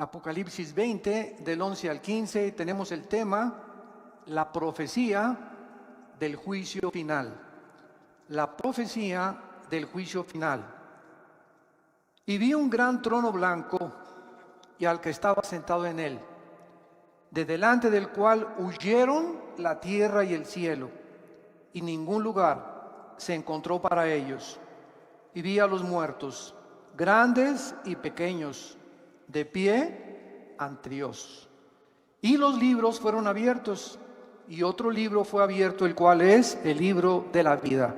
Apocalipsis 20, del 11 al 15, tenemos el tema, la profecía del juicio final. La profecía del juicio final. Y vi un gran trono blanco y al que estaba sentado en él, de delante del cual huyeron la tierra y el cielo, y ningún lugar se encontró para ellos. Y vi a los muertos, grandes y pequeños, de pie ante Dios. Y los libros fueron abiertos, y otro libro fue abierto, el cual es el libro de la vida.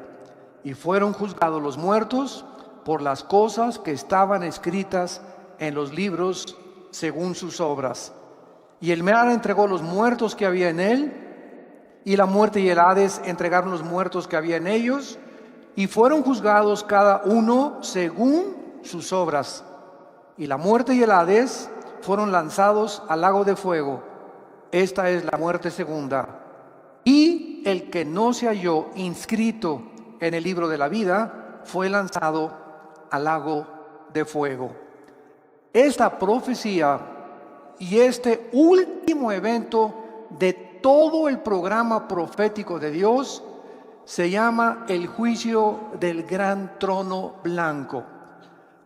Y fueron juzgados los muertos por las cosas que estaban escritas en los libros según sus obras. Y el mar entregó los muertos que había en él, y la muerte y el Hades entregaron los muertos que había en ellos, y fueron juzgados cada uno según sus obras. Y la muerte y el Hades fueron lanzados al lago de fuego. Esta es la muerte segunda. Y el que no se halló inscrito en el libro de la vida fue lanzado al lago de fuego. Esta profecía y este último evento de todo el programa profético de Dios se llama el juicio del gran trono blanco.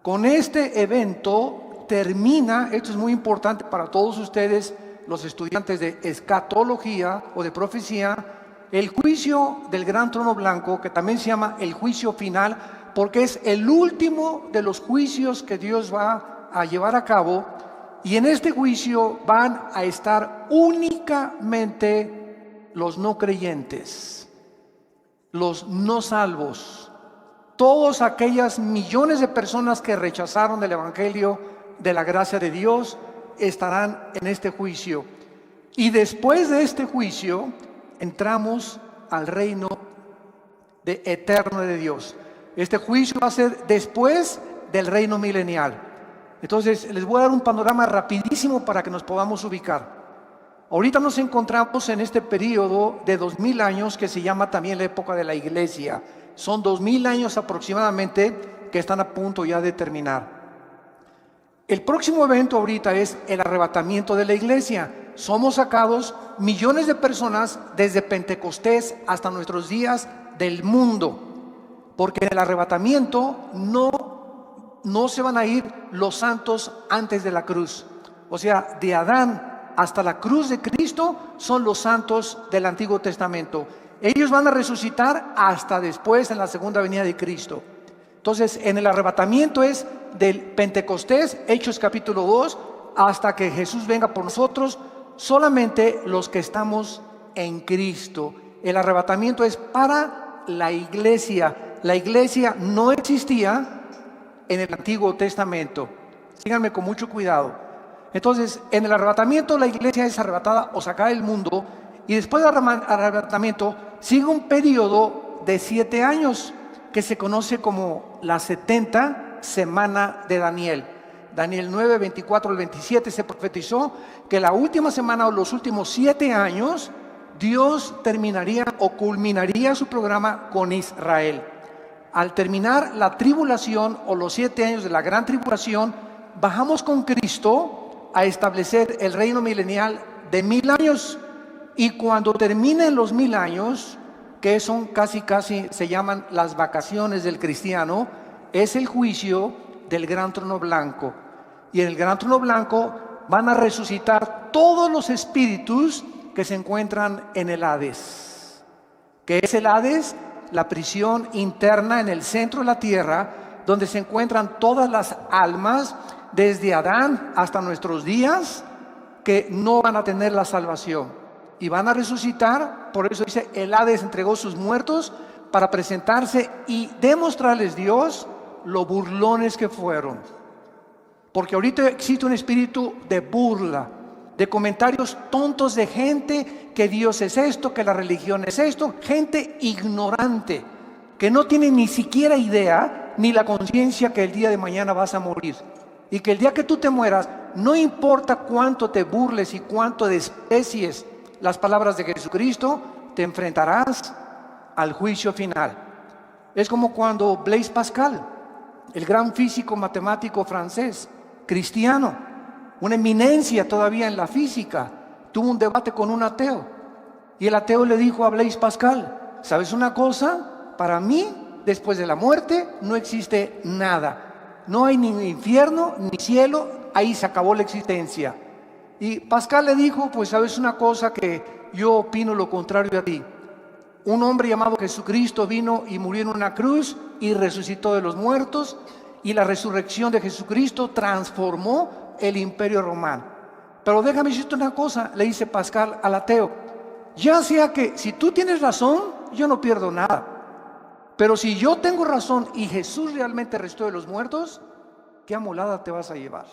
Con este evento termina, esto es muy importante para todos ustedes, los estudiantes de escatología o de profecía, el juicio del gran trono blanco, que también se llama el juicio final, porque es el último de los juicios que Dios va a llevar a cabo. Y en este juicio van a estar únicamente los no creyentes, los no salvos. Todas aquellas millones de personas que rechazaron el evangelio de la gracia de Dios estarán en este juicio. Y después de este juicio entramos al reino eterno de Dios. Este juicio va a ser después del reino milenial. Entonces les voy a dar un panorama rapidísimo para que nos podamos ubicar. Ahorita nos encontramos en este periodo de 2000 años que se llama también la época de la iglesia. Son 2000 años aproximadamente que están a punto ya de terminar. El próximo evento ahorita es el arrebatamiento de la iglesia. Somos sacados millones de personas desde Pentecostés hasta nuestros días del mundo. Porque en el arrebatamiento no se van a ir los santos antes de la cruz. O sea, de Adán hasta la cruz de Cristo son los santos del Antiguo Testamento. Ellos van a resucitar hasta después en la segunda venida de Cristo. Entonces, en el arrebatamiento es del Pentecostés, Hechos capítulo 2, hasta que Jesús venga por nosotros, solamente los que estamos en Cristo. El arrebatamiento es para la iglesia. La iglesia no existía en el Antiguo Testamento. Síganme con mucho cuidado. Entonces, en el arrebatamiento la iglesia es arrebatada o sacada del mundo, y después del arrebatamiento sigue un periodo de 7 años que se conoce como la 70 semana de Daniel. Daniel 9, 24 al 27 se profetizó que la última semana o los últimos 7 años Dios terminaría o culminaría su programa con Israel. Al terminar la tribulación o los 7 años de la gran tribulación, bajamos con Cristo a establecer el reino milenial de 1000 años. Y cuando terminen los 1000 años, que son casi se llaman las vacaciones del cristiano, es el juicio del gran trono blanco. Y en el gran trono blanco van a resucitar todos los espíritus que se encuentran en el Hades. ¿Qué es el Hades? La prisión interna en el centro de la tierra, donde se encuentran todas las almas, desde Adán hasta nuestros días, que no van a tener la salvación. Y van a resucitar. Por eso dice, el Hades entregó sus muertos para presentarse y demostrarles Dios lo burlones que fueron. Porque ahorita existe un espíritu de burla, de comentarios tontos de gente, que Dios es esto, que la religión es esto, gente ignorante, que no tiene ni siquiera idea, ni la conciencia que el día de mañana vas a morir. Y que el día que tú te mueras, no importa cuánto te burles y cuánto desprecies las palabras de Jesucristo, te enfrentarás al juicio final. Es como cuando Blaise Pascal, el gran físico matemático francés, cristiano, una eminencia todavía en la física, tuvo un debate con un ateo. Y el ateo le dijo a Blaise Pascal: ¿sabes una cosa? Para mí, después de la muerte, no existe nada. No hay ni infierno, ni cielo, ahí se acabó la existencia. Y Pascal le dijo: pues sabes una cosa, que yo opino lo contrario a ti. Un hombre llamado Jesucristo vino y murió en una cruz y resucitó de los muertos, y la resurrección de Jesucristo transformó el imperio romano. Pero déjame decirte una cosa, le dice Pascal al ateo: ya sea que si tú tienes razón, yo no pierdo nada, pero si yo tengo razón y Jesús realmente resucitó de los muertos, ¿qué amolada te vas a llevar?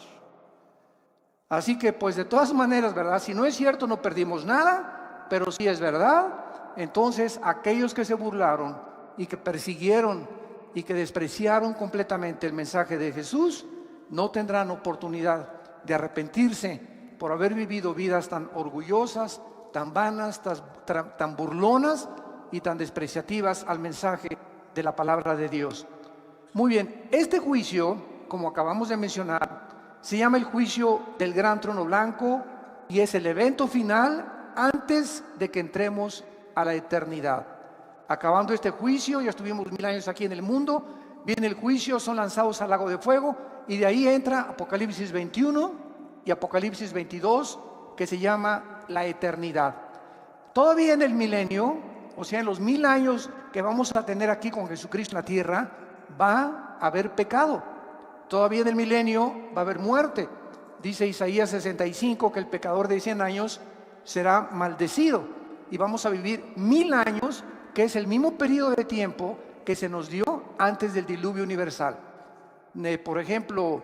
Así que pues de todas maneras, ¿verdad? Si no es cierto, no perdimos nada, pero si es verdad, entonces aquellos que se burlaron y que persiguieron y que despreciaron completamente el mensaje de Jesús, no tendrán oportunidad de arrepentirse por haber vivido vidas tan orgullosas, tan vanas, tan burlonas y tan despreciativas al mensaje de la palabra de Dios. Muy bien, este juicio, como acabamos de mencionar, se llama el juicio del gran trono blanco, y es el evento final antes de que entremos a la eternidad. Acabando este juicio, ya estuvimos 1000 años aquí en el mundo, viene el juicio, son lanzados al lago de fuego, y de ahí entra Apocalipsis 21 y Apocalipsis 22, que se llama la eternidad. Todavía en el milenio, o sea, en los 1000 años que vamos a tener aquí con Jesucristo en la tierra, va a haber pecado. Todavía en el milenio va a haber muerte. Dice Isaías 65 que el pecador de 100 años será maldecido, y vamos a vivir 1000 años, que es el mismo periodo de tiempo que se nos dio antes del diluvio universal. Por ejemplo,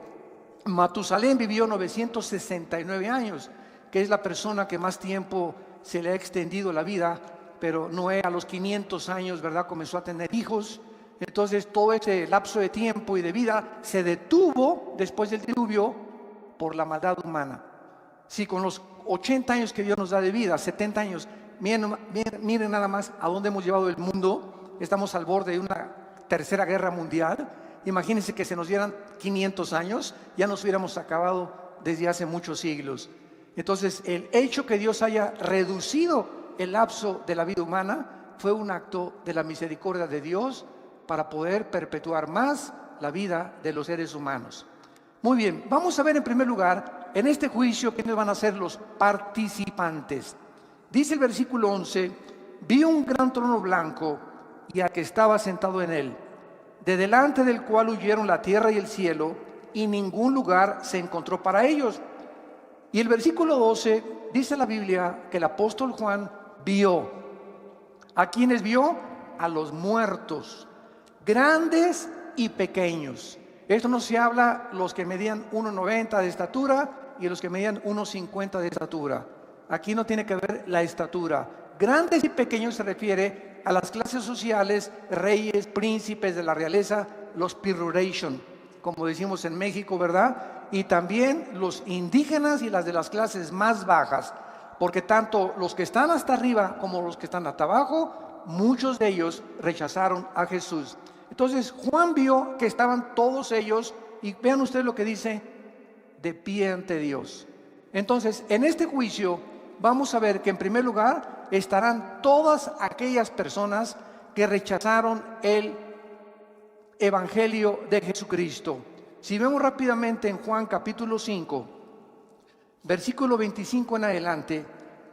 Matusalén vivió 969 años, que es la persona que más tiempo se le ha extendido la vida, pero Noé a los 500 años, ¿verdad?, comenzó a tener hijos. Entonces todo ese lapso de tiempo y de vida se detuvo después del diluvio por la maldad humana. Si con los 80 años que Dios nos da de vida, 70 años, miren nada más a dónde hemos llevado el mundo. Estamos al borde de una tercera guerra mundial. Imagínense que se nos dieran 500 años, ya nos hubiéramos acabado desde hace muchos siglos. Entonces el hecho que Dios haya reducido el lapso de la vida humana fue un acto de la misericordia de Dios para poder perpetuar más la vida de los seres humanos. Muy bien, vamos a ver en primer lugar en este juicio quiénes van a ser los participantes. Dice el versículo 11: vi un gran trono blanco y al que estaba sentado en él, de delante del cual huyeron la tierra y el cielo, y ningún lugar se encontró para ellos. Y el versículo 12 dice la Biblia que el apóstol Juan vio. ¿A quiénes vio? A los muertos, grandes y pequeños. Esto no se habla los que medían 1,90 de estatura y los que medían 1,50 de estatura. Aquí no tiene que ver la estatura. Grandes y pequeños se refiere a las clases sociales, reyes, príncipes de la realeza, los peroration, como decimos en México, ¿verdad? Y también los indígenas y las de las clases más bajas, porque tanto los que están hasta arriba como los que están hasta abajo, muchos de ellos rechazaron a Jesús. Entonces Juan vio que estaban todos ellos, y vean ustedes lo que dice, de pie ante Dios. Entonces en este juicio vamos a ver que en primer lugar estarán todas aquellas personas que rechazaron el evangelio de Jesucristo. Si vemos rápidamente en Juan capítulo 5, versículo 25 en adelante,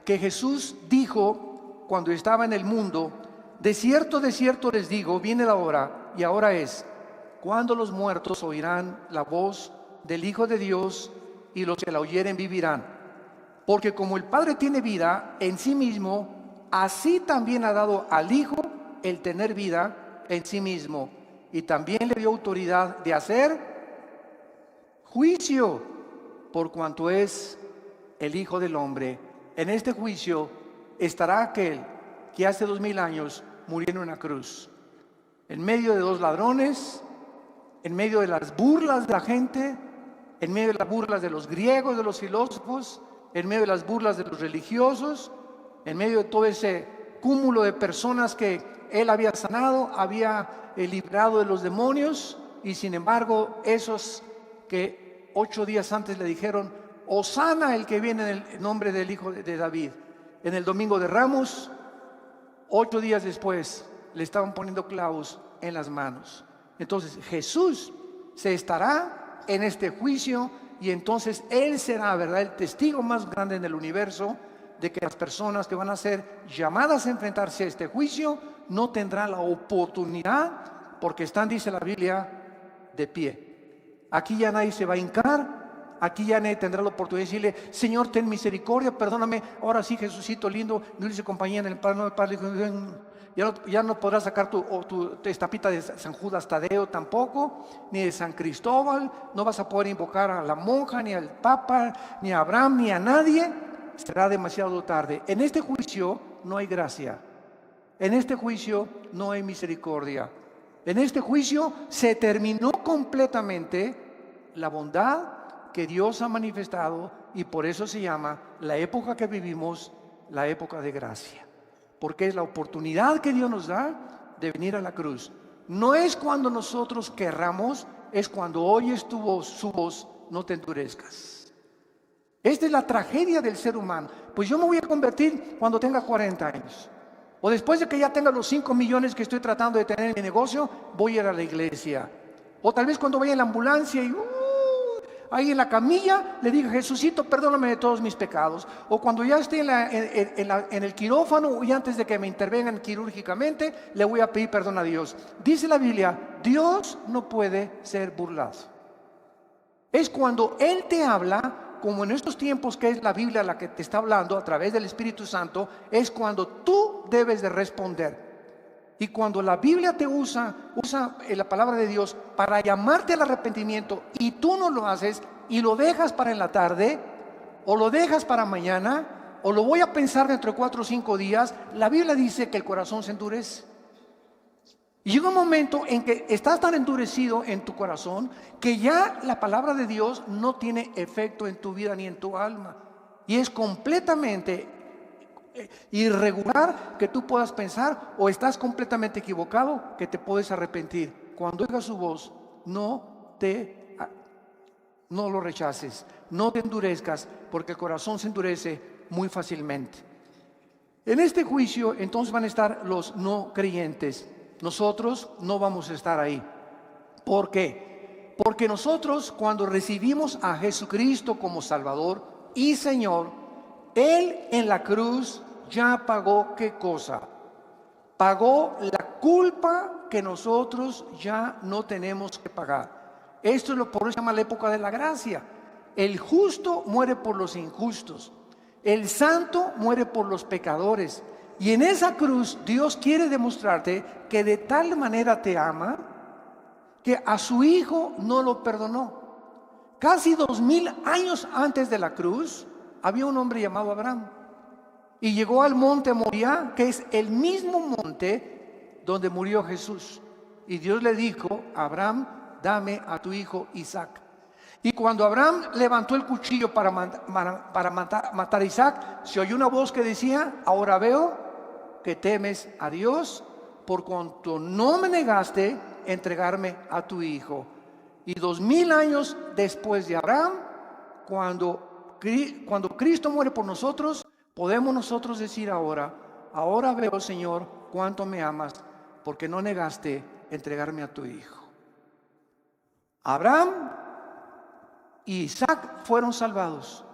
que Jesús dijo cuando estaba en el mundo: de cierto les digo, viene la hora, y ahora es, cuando los muertos oirán la voz del Hijo de Dios, y los que la oyeren vivirán. Porque como el Padre tiene vida en sí mismo, así también ha dado al Hijo el tener vida en sí mismo, y también le dio autoridad de hacer juicio, por cuanto es el Hijo del Hombre. En este juicio estará aquel que hace 2000 años murió en una cruz, en medio de dos ladrones, en medio de las burlas de la gente, en medio de las burlas de los griegos, de los filósofos, en medio de las burlas de los religiosos, en medio de todo ese cúmulo de personas que él había sanado, había librado de los demonios, y sin embargo esos que 8 días antes le dijeron: Hosana el que viene en el nombre del Hijo de David. En el domingo de Ramos, 8 días después, le estaban poniendo clavos en las manos. Entonces Jesús se estará en este juicio, y entonces Él será, ¿verdad?, el testigo más grande en el universo de que las personas que van a ser llamadas a enfrentarse a este juicio no tendrán la oportunidad, porque están, dice la Biblia, de pie. Aquí ya nadie se va a hincar, aquí ya nadie tendrá la oportunidad de decirle: Señor, ten misericordia, perdóname, ahora sí, Jesucito lindo, dulce compañía en el Padre, no, Padre, ya no podrás sacar tu estampita de San Judas Tadeo tampoco, ni de San Cristóbal. No vas a poder invocar a la monja, ni al Papa, ni a Abraham, ni a nadie. Será demasiado tarde. En este juicio no hay gracia. En este juicio no hay misericordia. En este juicio se terminó completamente la bondad que Dios ha manifestado, y por eso se llama la época que vivimos la época de gracia. Porque es la oportunidad que Dios nos da de venir a la cruz. No es cuando nosotros querramos, es cuando oyes su voz, no te endurezcas. Esta es la tragedia del ser humano. Pues yo me voy a convertir cuando tenga 40 años. O después de que ya tenga los 5 millones que estoy tratando de tener en mi negocio, voy a ir a la iglesia. O tal vez cuando vaya en la ambulancia y ahí en la camilla le diga: Jesucito, perdóname de todos mis pecados. O cuando ya esté en el quirófano, y antes de que me intervengan quirúrgicamente, le voy a pedir perdón a Dios. Dice la Biblia: Dios no puede ser burlado. Es cuando Él te habla, como en estos tiempos que es la Biblia la que te está hablando a través del Espíritu Santo, es cuando tú debes de responder. Y cuando la Biblia te usa la palabra de Dios para llamarte al arrepentimiento, y tú no lo haces y lo dejas para en la tarde, o lo dejas para mañana, o lo voy a pensar dentro de 4 o 5 días, la Biblia dice que el corazón se endurece. Y llega un momento en que estás tan endurecido en tu corazón que ya la palabra de Dios no tiene efecto en tu vida ni en tu alma. Y es completamente irregular que tú puedas pensar, o estás completamente equivocado que te puedes arrepentir. Cuando oigas su voz, no lo rechaces, no te endurezcas, porque el corazón se endurece muy fácilmente. En este juicio entonces van a estar los no creyentes. Nosotros no vamos a estar ahí. ¿Por qué? Porque nosotros, cuando recibimos a Jesucristo como Salvador y Señor, Él en la cruz ya pagó, ¿qué cosa? Pagó la culpa que nosotros ya no tenemos que pagar. Esto es por eso se llama la época de la gracia. El justo muere por los injustos, el santo muere por los pecadores. Y en esa cruz Dios quiere demostrarte que de tal manera te ama que a su Hijo no lo perdonó. Casi 2000 años antes de la cruz había un hombre llamado Abraham, y llegó al monte Moriah, que es el mismo monte donde murió Jesús. Y Dios le dijo: Abraham, dame a tu hijo Isaac. Y cuando Abraham levantó el cuchillo para matar a Isaac, se oyó una voz que decía: ahora veo que temes a Dios, por cuanto no me negaste entregarme a tu hijo. Y 2000 años después de Abraham, cuando Cristo muere por nosotros, podemos nosotros decir ahora veo, Señor, cuánto me amas, porque no negaste entregarme a tu hijo. Abraham y Isaac fueron salvados.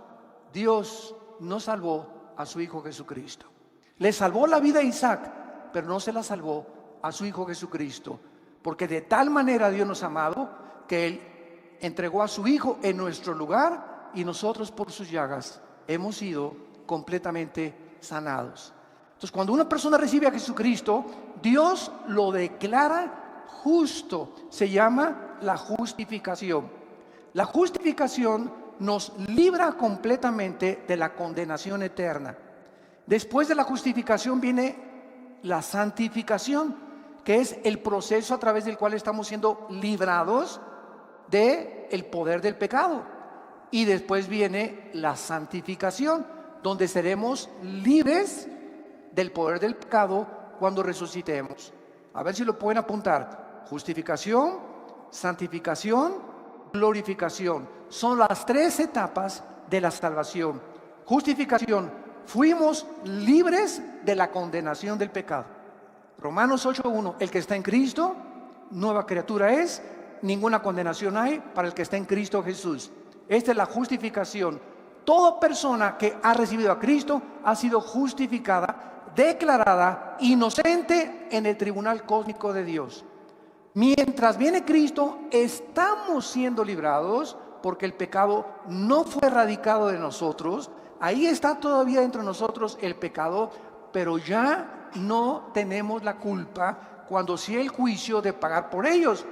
Dios no salvó a su hijo Jesucristo. Le salvó la vida a Isaac, pero no se la salvó a su hijo Jesucristo, porque de tal manera Dios nos ha amado que Él entregó a su hijo en nuestro lugar, y nosotros por sus llagas hemos sido completamente sanados. Entonces, cuando una persona recibe a Jesucristo, Dios lo declara justo. Se llama la justificación. La justificación nos libra completamente de la condenación eterna. Después de la justificación viene la santificación, que es el proceso a través del cual estamos siendo librados del poder del pecado. Y después viene la santificación, donde seremos libres del poder del pecado cuando resucitemos. A ver si lo pueden apuntar: justificación, santificación, glorificación. Son las 3 etapas de la salvación. Justificación, fuimos libres de la condenación del pecado. Romanos 8:1, el que está en Cristo, nueva criatura es, ninguna condenación hay para el que está en Cristo Jesús. Esta es la justificación. Toda persona que ha recibido a Cristo ha sido justificada, declarada inocente en el tribunal cósmico de Dios. Mientras viene Cristo, estamos siendo librados porque el pecado no fue erradicado de nosotros. Ahí está todavía dentro de nosotros el pecado, pero ya no tenemos la culpa cuando sea el juicio de pagar por ellos.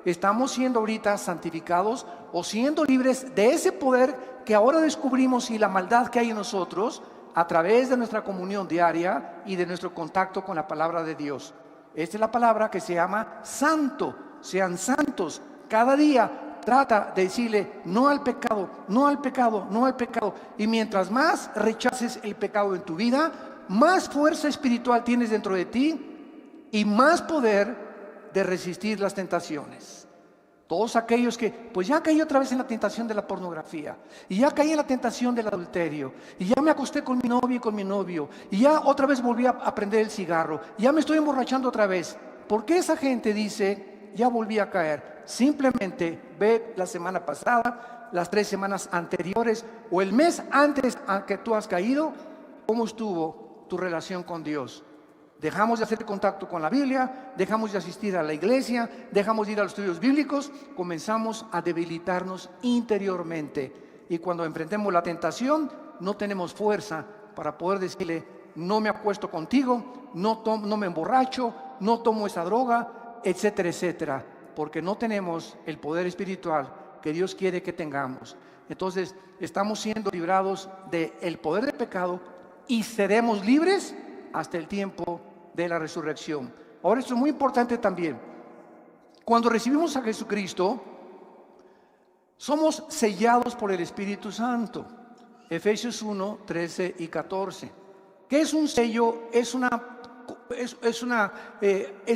Estamos siendo ahorita santificados o siendo libres de ese poder que ahora descubrimos y la maldad que hay en nosotros a través de nuestra comunión diaria y de nuestro contacto con la palabra de Dios. Esta es la palabra que se llama santo. Sean santos. Cada día trata de decirle no al pecado, no al pecado, no al pecado. Y mientras más rechaces el pecado en tu vida, más fuerza espiritual tienes dentro de ti y más poder de resistir las tentaciones. Todos aquellos que, pues ya caí otra vez en la tentación de la pornografía, y ya caí en la tentación del adulterio, y ya me acosté con mi novia y con mi novio, y ya otra vez volví a prender el cigarro, y ya me estoy emborrachando otra vez. ¿Por qué esa gente dice, ya volví a caer? Simplemente ve la semana pasada, las 3 semanas anteriores, o el mes antes a que tú has caído, cómo estuvo tu relación con Dios. Dejamos de hacer contacto con la Biblia, dejamos de asistir a la iglesia, dejamos de ir a los estudios bíblicos, comenzamos a debilitarnos interiormente. Y cuando enfrentemos la tentación, no tenemos fuerza para poder decirle, no me acuesto contigo, no me emborracho, no tomo esa droga, etcétera, etcétera. Porque no tenemos el poder espiritual que Dios quiere que tengamos. Entonces, estamos siendo librados del poder del pecado y seremos libres hasta el tiempo de la resurrección. Ahora, esto es muy importante también. Cuando recibimos a Jesucristo, somos sellados por el Espíritu Santo. Efesios 1, 13 y 14. ¿Qué es un sello? Es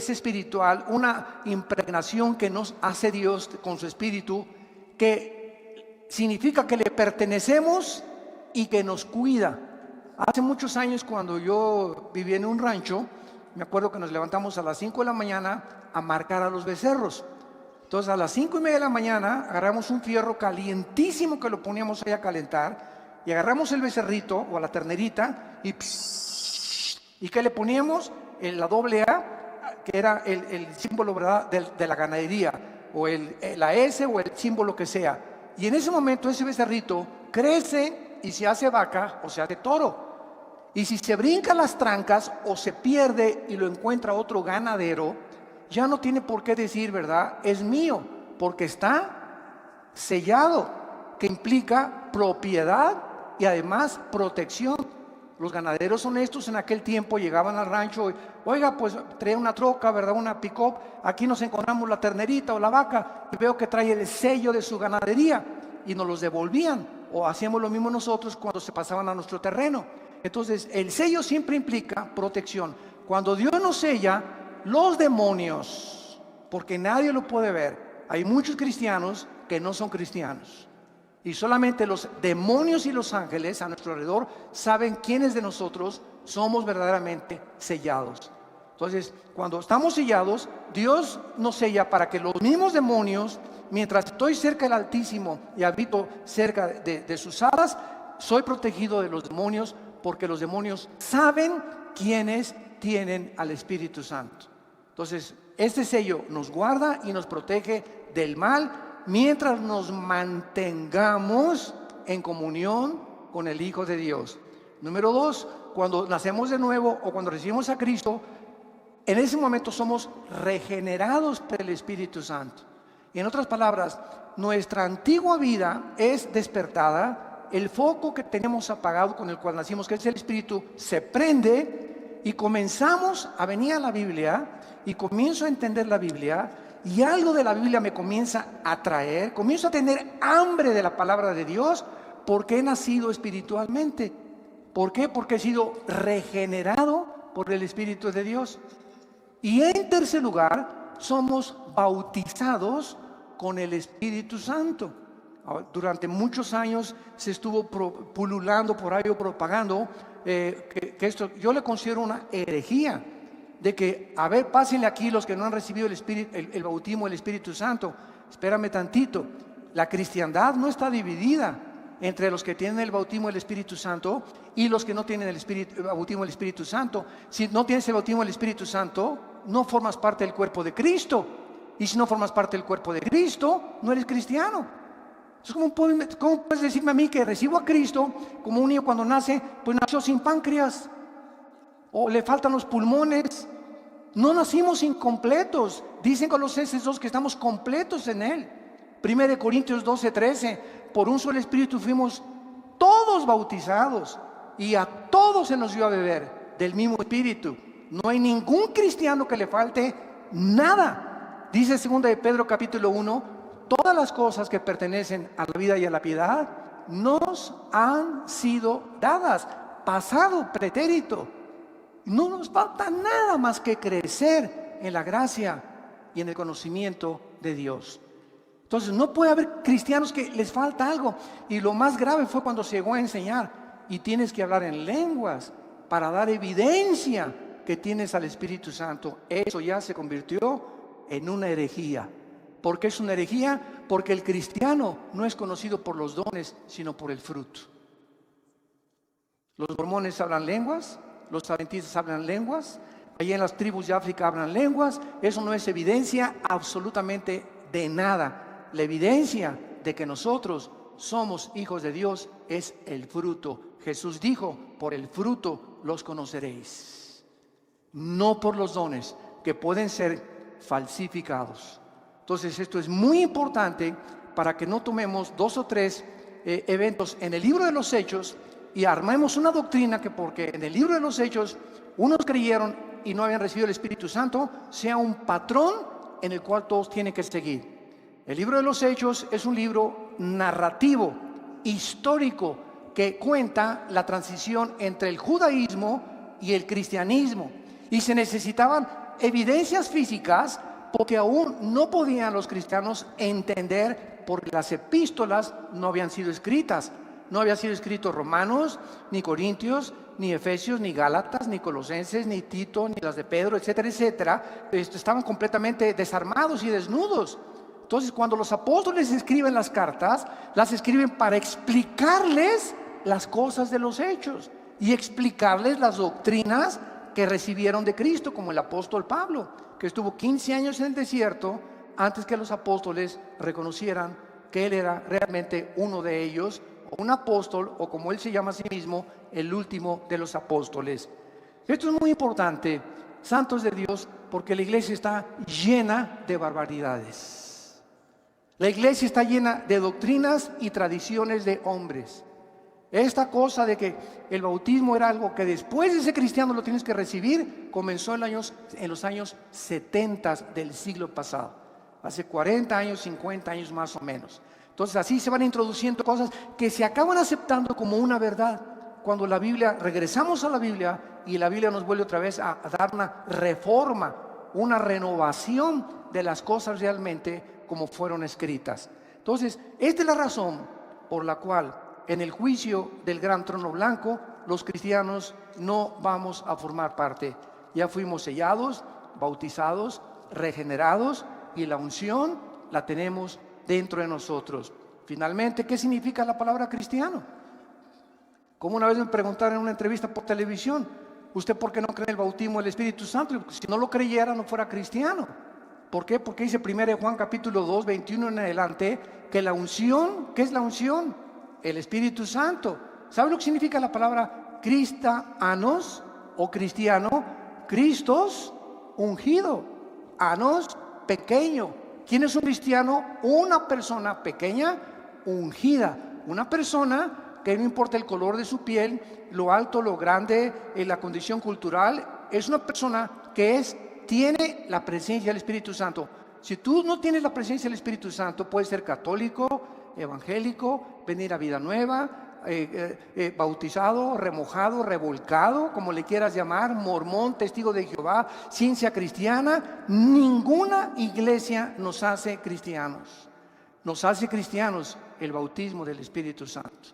espiritual, una impregnación que nos hace Dios con su Espíritu, que significa que le pertenecemos y que nos cuida. Hace muchos años, cuando yo vivía en un rancho, me acuerdo que nos levantamos a las 5 de la mañana a marcar a los becerros. Entonces, a las 5:30 de la mañana agarramos un fierro calientísimo que lo poníamos ahí a calentar, y agarramos el becerrito o a la ternerita y ¿qué le poníamos? La doble A, que era el símbolo, ¿verdad?, de la ganadería, o la S o el símbolo que sea. Y en ese momento ese becerrito crece y se hace vaca o se hace toro. Y si se brinca las trancas o se pierde y lo encuentra otro ganadero, ya no tiene por qué decir, ¿verdad?, es mío, porque está sellado, que implica propiedad y además protección. Los ganaderos honestos en aquel tiempo llegaban al rancho y, oiga, pues trae una troca, ¿verdad?, una pick-up, aquí nos encontramos la ternerita o la vaca y veo que trae el sello de su ganadería, y nos los devolvían, o hacíamos lo mismo nosotros cuando se pasaban a nuestro terreno. Entonces, el sello siempre implica protección. Cuando Dios nos sella, los demonios, porque nadie lo puede ver, hay muchos cristianos que no son cristianos, y solamente los demonios y los ángeles a nuestro alrededor saben quiénes de nosotros somos verdaderamente sellados. Entonces, cuando estamos sellados, Dios nos sella para que los mismos demonios, mientras estoy cerca del Altísimo y habito cerca de sus alas, soy protegido de los demonios, porque los demonios saben quiénes tienen al Espíritu Santo. Entonces, este sello nos guarda y nos protege del mal mientras nos mantengamos en comunión con el Hijo de Dios. Número 2, cuando nacemos de nuevo o cuando recibimos a Cristo, en ese momento somos regenerados por el Espíritu Santo. Y en otras palabras, nuestra antigua vida es despertada, el foco que tenemos apagado con el cual nacimos, que es el Espíritu, se prende y comenzamos a venir a la Biblia y comienzo a entender la Biblia, y algo de la Biblia me comienza a atraer, comienzo a tener hambre de la palabra de Dios, porque he nacido espiritualmente. ¿Por qué? Porque he sido regenerado por el Espíritu de Dios. Y en tercer lugar, somos bautizados con el Espíritu Santo. Durante muchos años se estuvo pululando por ahí o propagando que esto yo le considero una herejía, de que, a ver, pásenle aquí los que no han recibido el bautismo del Espíritu Santo. Espérame tantito, la cristiandad no está dividida entre los que tienen el bautismo del Espíritu Santo y los que no tienen el bautismo del Espíritu Santo. Si no tienes el bautismo del Espíritu Santo, no formas parte del cuerpo de Cristo. Y si no formas parte del cuerpo de Cristo, no eres cristiano. Entonces, ¿cómo puedes decirme a mí que recibo a Cristo como un niño cuando nace, pues nació sin páncreas? O le faltan los pulmones. No nacimos incompletos. Dicen Colosenses 2 que estamos completos en Él. 1 Corintios 12:13, por un solo Espíritu fuimos todos bautizados y a todos se nos dio a beber del mismo Espíritu. No hay ningún cristiano que le falte nada. Dice 2 de Pedro capítulo 1, todas las cosas que pertenecen a la vida y a la piedad nos han sido dadas, pasado, pretérito. No nos falta nada más que crecer en la gracia y en el conocimiento de Dios. Entonces no puede haber cristianos que les falta algo. Y lo más grave fue cuando se llegó a enseñar y tienes que hablar en lenguas para dar evidencia que tienes al Espíritu Santo. Eso ya se convirtió en una herejía. ¿Por qué es una herejía? Porque el cristiano no es conocido por los dones, sino por el fruto. Los mormones hablan lenguas, los adventistas hablan lenguas, allá en las tribus de África hablan lenguas. Eso no es evidencia absolutamente de nada. La evidencia de que nosotros somos hijos de Dios es el fruto. Jesús dijo, por el fruto los conoceréis, no por los dones que pueden ser falsificados. Entonces esto es muy importante para que no tomemos 2 o 3 eventos en el libro de los Hechos y armemos una doctrina que porque en el libro de los Hechos unos creyeron y no habían recibido el Espíritu Santo, sea un patrón en el cual todos tienen que seguir. El libro de los Hechos es un libro narrativo, histórico, que cuenta la transición entre el judaísmo y el cristianismo. Y se necesitaban evidencias físicas porque aún no podían los cristianos entender porque las epístolas no habían sido escritas. No había sido escrito Romanos, ni Corintios, ni Efesios, ni Gálatas, ni Colosenses, ni Tito, ni las de Pedro, etcétera, etcétera. Estaban completamente desarmados y desnudos. Entonces, cuando los apóstoles escriben las cartas, las escriben para explicarles las cosas de los hechos y explicarles las doctrinas que recibieron de Cristo, como el apóstol Pablo, que estuvo 15 años en el desierto antes que los apóstoles reconocieran que él era realmente uno de ellos, o un apóstol, o como él se llama a sí mismo, el último de los apóstoles. Esto es muy importante, santos de Dios, porque la iglesia está llena de barbaridades. La iglesia está llena de doctrinas y tradiciones de hombres. Esta cosa de que el bautismo era algo que después de ese cristiano lo tienes que recibir, comenzó en los años 70 del siglo pasado. Hace 40 años, 50 años más o menos. Entonces así se van introduciendo cosas que se acaban aceptando como una verdad. Cuando la Biblia, regresamos a la Biblia y la Biblia nos vuelve otra vez a dar una reforma, una renovación de las cosas realmente como fueron escritas. Entonces, esta es la razón por la cual en el juicio del gran trono blanco los cristianos no vamos a formar parte. Ya fuimos sellados, bautizados, regenerados y la unción la tenemos dentro de nosotros. Finalmente, ¿qué significa la palabra cristiano? Como una vez me preguntaron en una entrevista por televisión, ¿usted por qué no cree en el bautismo del Espíritu Santo? Si no lo creyera no fuera cristiano. ¿Por qué? Porque dice 1 Juan capítulo 2, 21 en adelante, que la unción, ¿qué es la unción? El Espíritu Santo. ¿Sabe lo que significa la palabra cristianos o cristiano? Cristos, ungido. Anos, pequeño. ¿Quién es un cristiano? Una persona pequeña, ungida. Una persona que no importa el color de su piel, lo alto, lo grande, la condición cultural, es una persona que tiene la presencia del Espíritu Santo. Si tú no tienes la presencia del Espíritu Santo, puedes ser católico, evangélico, venir a vida nueva, bautizado, remojado, revolcado, como le quieras llamar, mormón, testigo de Jehová, ciencia cristiana. Ninguna iglesia nos hace cristianos. nos hace cristianos el bautismo del Espíritu Santo.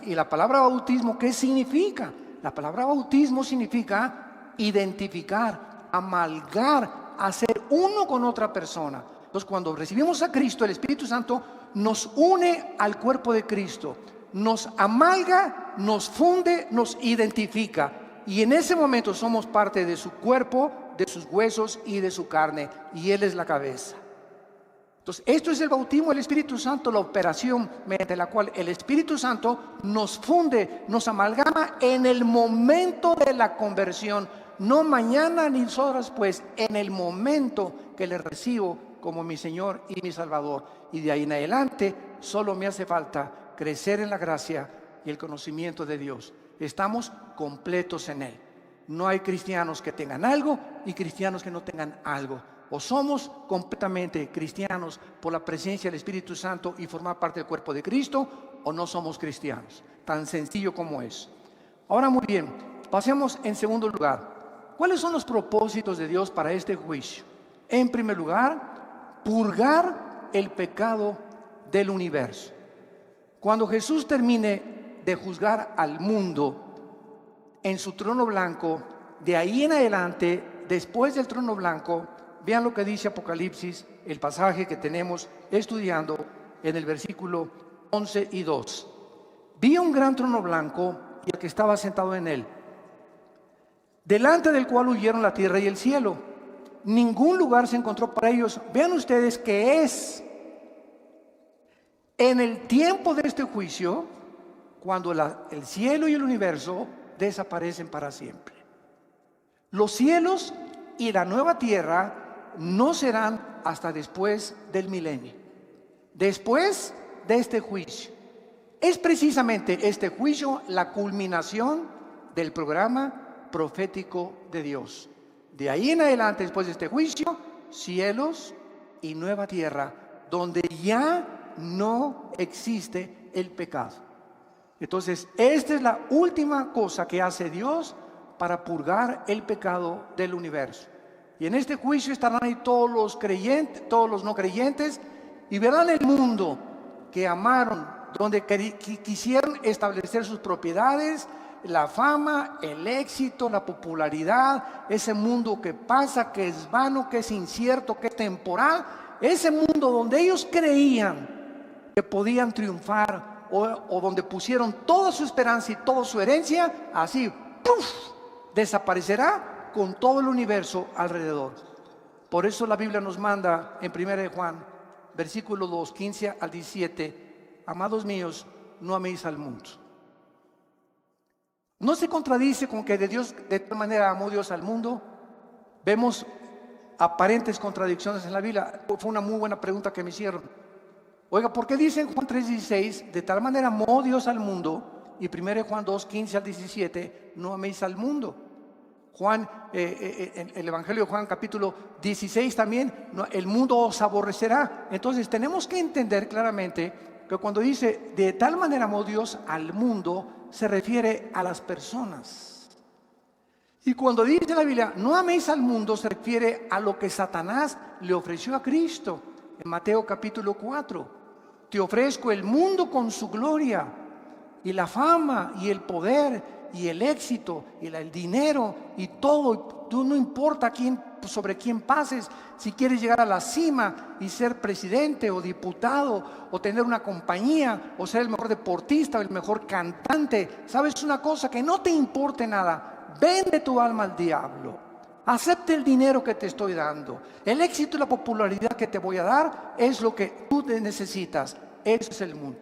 Y la palabra bautismo, ¿qué significa? La palabra bautismo significa identificar, amalgar, hacer uno con otra persona. Entonces, cuando recibimos a Cristo, el Espíritu Santo nos une al cuerpo de Cristo, nos amalga, nos funde, nos identifica. Y en ese momento somos parte de su cuerpo, de sus huesos y de su carne. Y Él es la cabeza. Entonces, esto es el bautismo del Espíritu Santo, la operación mediante la cual el Espíritu Santo nos funde, nos amalgama en el momento de la conversión. No mañana ni horas después, en el momento que le recibo como mi Señor y mi Salvador. Y de ahí en adelante solo me hace falta crecer en la gracia y el conocimiento de Dios. Estamos completos en Él. No hay cristianos que tengan algo y cristianos que no tengan algo. O somos completamente cristianos por la presencia del Espíritu Santo y formar parte del cuerpo de Cristo, o no somos cristianos. Tan sencillo como es. Ahora, muy bien, pasemos en segundo lugar. ¿Cuáles son los propósitos de Dios para este juicio? En primer lugar, purgar el pecado del universo. Cuando Jesús termine de juzgar al mundo en su trono blanco, de ahí en adelante, después del trono blanco, vean lo que dice Apocalipsis, el pasaje que tenemos estudiando en el versículo 11 y 2. Vi un gran trono blanco y el que estaba sentado en él, delante del cual huyeron la tierra y el cielo. Ningún lugar se encontró para ellos. Vean ustedes que es en el tiempo de este juicio cuando el cielo y el universo desaparecen para siempre. Los cielos y la nueva tierra no serán hasta después del milenio, después de este juicio. Es precisamente este juicio la culminación del programa profético de Dios. De ahí en adelante, después de este juicio, cielos y nueva tierra, donde ya no existe el pecado. Entonces, esta es la última cosa que hace Dios para purgar el pecado del universo. Y en este juicio estarán ahí todos los creyentes, todos los no creyentes, y verán el mundo que amaron, donde quisieron establecer sus propiedades, la fama, el éxito, la popularidad, ese mundo que pasa, que es vano, que es incierto, que es temporal, ese mundo donde ellos creían que podían triunfar o donde pusieron toda su esperanza y toda su herencia, así, ¡puf!, desaparecerá con todo el universo alrededor. Por eso la Biblia nos manda en 1 de Juan, versículo 2, 15 al 17, amados míos, no améis al mundo. No se contradice con que de tal manera amó Dios al mundo. Vemos aparentes contradicciones en la Biblia. Fue una muy buena pregunta que me hicieron. Oiga, ¿por qué dice en Juan 3:16, de tal manera amó Dios al mundo? Y 1 de Juan 2, 15 al 17, no améis al mundo. Juan, en el Evangelio de Juan capítulo 16 también, el mundo os aborrecerá. Entonces tenemos que entender claramente que cuando dice de tal manera amó Dios al mundo, se refiere a las personas. Y cuando dice la Biblia no améis al mundo, se refiere a lo que Satanás le ofreció a Cristo. En Mateo capítulo 4, te ofrezco el mundo con su gloria y la fama y el poder y el éxito y el dinero y todo. Tú no importa sobre quién pases, si quieres llegar a la cima y ser presidente o diputado o tener una compañía o ser el mejor deportista o el mejor cantante. ¿Sabes una cosa? Que no te importe nada. Vende tu alma al diablo. Acepte el dinero que te estoy dando. El éxito y la popularidad que te voy a dar es lo que tú necesitas. Eso es el mundo.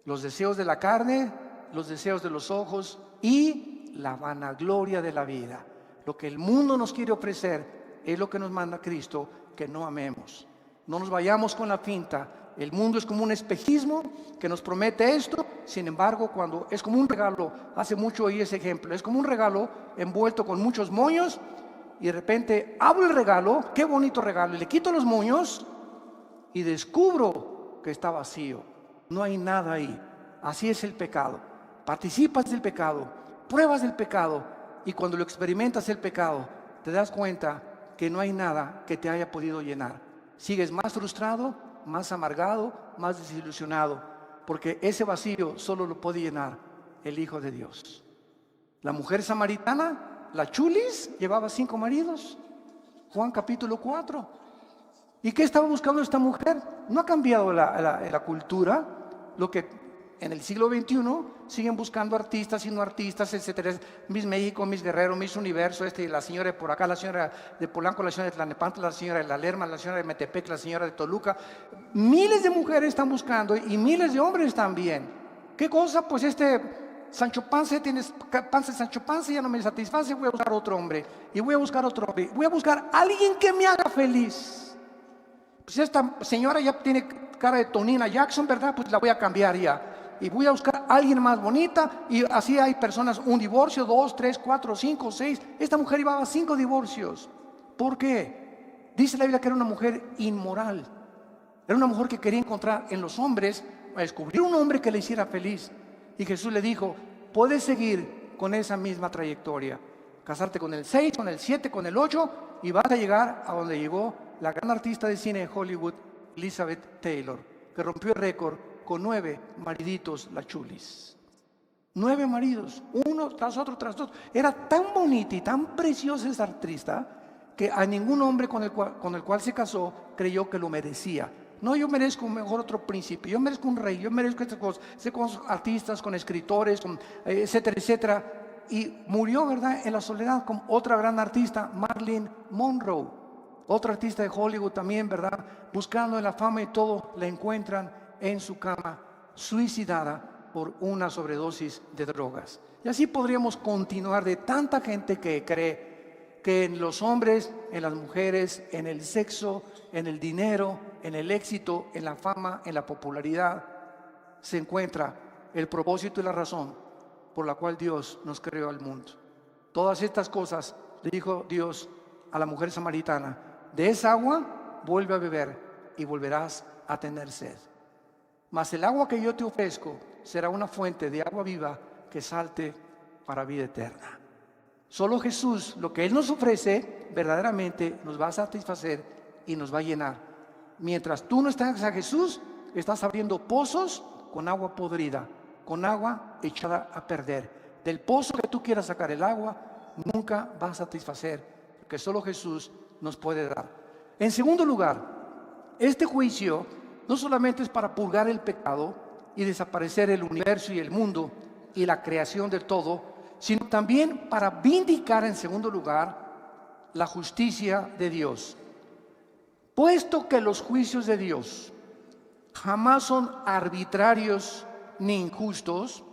Los deseos de la carne, los deseos de los ojos y la vanagloria de la vida. Lo que el mundo nos quiere ofrecer es lo que nos manda Cristo, que no amemos. No nos vayamos con la finta. El mundo es como un espejismo que nos promete esto. Sin embargo, cuando es como un regalo, hace mucho oí ese ejemplo, es como un regalo envuelto con muchos moños y de repente abro el regalo, qué bonito regalo, y le quito los moños y descubro que está vacío. No hay nada ahí. Así es el pecado. Participas del pecado, pruebas del pecado, y cuando lo experimentas el pecado, te das cuenta que no hay nada que te haya podido llenar. Sigues más frustrado, más amargado, más desilusionado, porque ese vacío solo lo puede llenar el Hijo de Dios. La mujer samaritana, la chulis, llevaba 5 maridos. Juan capítulo 4. ¿Y qué estaba buscando esta mujer? No ha cambiado la cultura, lo que en el siglo XXI siguen buscando artistas y no artistas, etcétera. Miss México, Miss Guerrero, Miss Universo, la señora de por acá, la señora de Polanco, la señora de Tlalnepantla, la señora de La Lerma, la señora de Metepec, la señora de Toluca. Miles de mujeres están buscando y miles de hombres también. ¿Qué cosa? Pues Sancho Panza, tienes panza de Sancho Panza, ya no me satisface, voy a buscar otro hombre. Y voy a buscar otro hombre. Voy a buscar a alguien que me haga feliz. Pues esta señora ya tiene cara de Tonina Jackson, ¿verdad? Pues la voy a cambiar ya. Y voy a buscar a alguien más bonita. Y así hay personas, un divorcio, 2, 3, 4, 5, 6. Esta mujer llevaba 5 divorcios. ¿Por qué? Dice la Biblia que era una mujer inmoral. Era una mujer que quería encontrar en los hombres, a descubrir un hombre que le hiciera feliz. Y Jesús le dijo, puedes seguir con esa misma trayectoria. Casarte con el 6, con el 7, con el 8 y vas a llegar a donde llegó la gran artista de cine de Hollywood, Elizabeth Taylor, que rompió el récord con 9 mariditos, la chulis. 9 maridos, uno tras otro, tras otro. Era tan bonita y tan preciosa esa artista que a ningún hombre con el cual se casó creyó que lo merecía. No, yo merezco mejor otro príncipe, yo merezco un rey, yo merezco estas cosas. Sé con artistas, con escritores, etcétera, etcétera. Y murió, ¿verdad?, en la soledad con otra gran artista, Marilyn Monroe. Otra artista de Hollywood también, ¿verdad? Buscando en la fama y todo, la encuentran en su cama, suicidada por una sobredosis de drogas. Y así podríamos continuar de tanta gente que cree que en los hombres, en las mujeres, en el sexo, en el dinero, en el éxito, en la fama, en la popularidad, se encuentra el propósito y la razón por la cual Dios nos creó al mundo. Todas estas cosas le dijo Dios a la mujer samaritana: de esa agua vuelve a beber y volverás a tener sed. Mas el agua que yo te ofrezco será una fuente de agua viva que salte para vida eterna. Solo Jesús, lo que Él nos ofrece, verdaderamente nos va a satisfacer y nos va a llenar. Mientras tú no estás a Jesús, estás abriendo pozos con agua podrida, con agua echada a perder. Del pozo que tú quieras sacar el agua, nunca va a satisfacer, porque solo Jesús nos puede dar. En segundo lugar, este juicio no solamente es para purgar el pecado y desaparecer el universo y el mundo y la creación del todo, sino también para vindicar, en segundo lugar, la justicia de Dios. Puesto que los juicios de Dios jamás son arbitrarios ni injustos,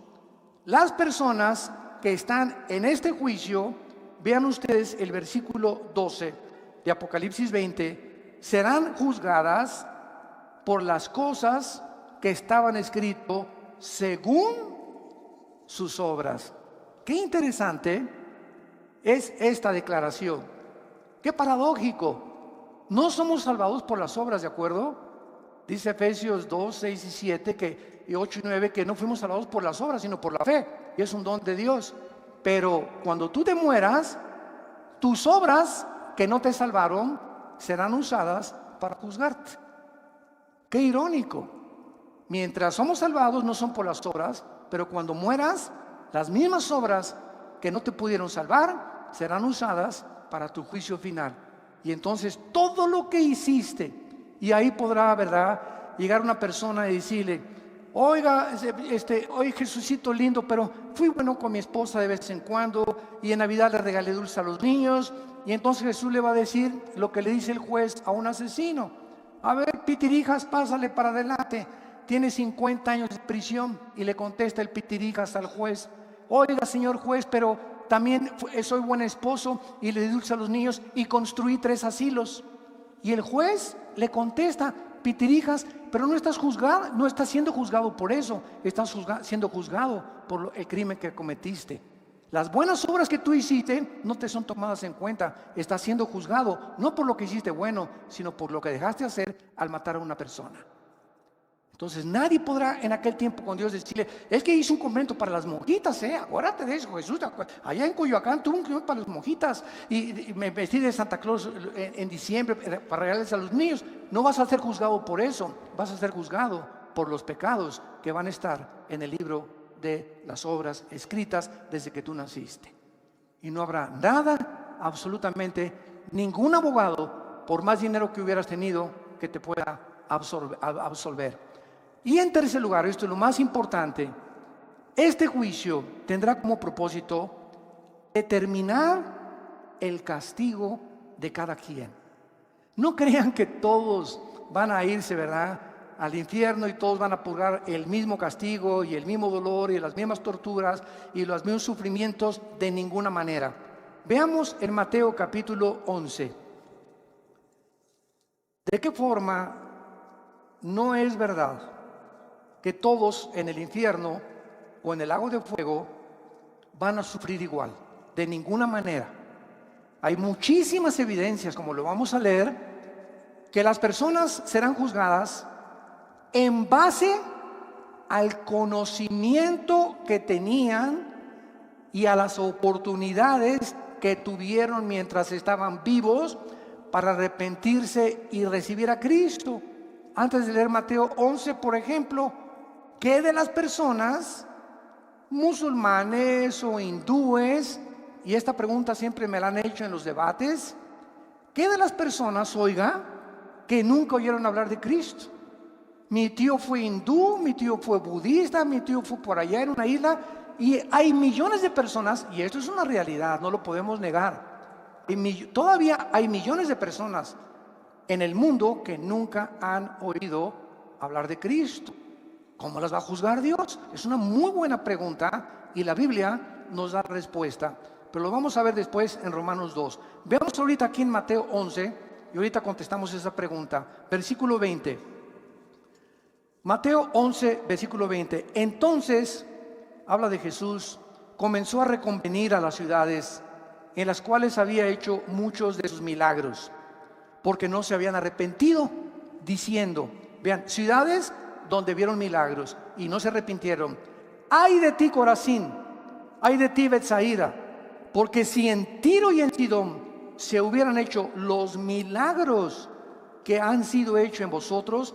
las personas que están en este juicio, vean ustedes el versículo 12 de Apocalipsis 20, serán juzgadas por las cosas que estaban escritas según sus obras. Qué interesante es esta declaración. Qué paradójico. No somos salvados por las obras, ¿de acuerdo? Dice Efesios 2, 6 y 7 y 8 y 9 que no fuimos salvados por las obras, sino por la fe. Y es un don de Dios. Pero cuando tú te mueras, tus obras que no te salvaron serán usadas para juzgarte. Qué irónico. Mientras somos salvados no son por las obras, pero cuando mueras, las mismas obras que no te pudieron salvar serán usadas para tu juicio final. Y entonces todo lo que hiciste, y ahí podrá, ¿verdad?, llegar una persona y decirle: oiga, oye, Jesucito lindo, pero fui bueno con mi esposa de vez en cuando, y en Navidad le regalé dulce a los niños. Y entonces Jesús le va a decir lo que le dice el juez a un asesino: a ver, pitirijas, pásale para adelante, tiene 50 años de prisión. Y le contesta el pitirijas al juez: oiga, señor juez, pero también soy buen esposo y le di dulce a los niños y construí 3 asilos. Y el juez le contesta: pitirijas, pero no estás juzgado, no estás siendo juzgado por eso, estás siendo juzgado por el crimen que cometiste. Las buenas obras que tú hiciste no te son tomadas en cuenta. Estás siendo juzgado no por lo que hiciste bueno, sino por lo que dejaste hacer al matar a una persona. Entonces nadie podrá en aquel tiempo con Dios decirle, es que hice un convento para las monjitas, acuérdate de eso, Jesús, allá en Coyoacán tuve un convento para las monjitas y me vestí de Santa Claus en diciembre para regalarles a los niños. No vas a ser juzgado por eso, vas a ser juzgado por los pecados que van a estar en el libro de las obras escritas desde que tú naciste. Y no habrá nada, absolutamente ningún abogado, por más dinero que hubieras tenido, que te pueda absolver. Y en tercer lugar, esto es lo más importante, este juicio tendrá como propósito determinar el castigo de cada quien. No crean que todos van a irse, ¿verdad?, al infierno y todos van a purgar el mismo castigo y el mismo dolor y las mismas torturas y los mismos sufrimientos, de ninguna manera. Veamos en Mateo capítulo 11. ¿De qué forma no es verdad que todos en el infierno o en el lago de fuego van a sufrir igual? De ninguna manera. Hay muchísimas evidencias, como lo vamos a leer, que las personas serán juzgadas en base al conocimiento que tenían y a las oportunidades que tuvieron mientras estaban vivos para arrepentirse y recibir a Cristo. Antes de leer Mateo 11, por ejemplo, ¿qué de las personas musulmanes o hindúes? Y esta pregunta siempre me la han hecho en los debates. ¿Qué de las personas, oiga, que nunca oyeron hablar de Cristo? Mi tío fue hindú, mi tío fue budista, mi tío fue por allá en una isla, y hay millones de personas, y esto es una realidad, no lo podemos negar. Todavía hay millones de personas en el mundo que nunca han oído hablar de Cristo. ¿Cómo las va a juzgar Dios? Es una muy buena pregunta y la Biblia nos da respuesta, pero lo vamos a ver después en Romanos 2. Veamos ahorita aquí en Mateo 11 y ahorita contestamos esa pregunta. Versículo 20. Mateo 11, versículo 20. Entonces, habla de Jesús, comenzó a reconvenir a las ciudades en las cuales había hecho muchos de sus milagros, porque no se habían arrepentido, diciendo, vean, ciudades donde vieron milagros y no se arrepintieron. Ay de ti, Corazín, ay de ti, Betsaida, porque si en Tiro y en Sidón se hubieran hecho los milagros que han sido hechos en vosotros,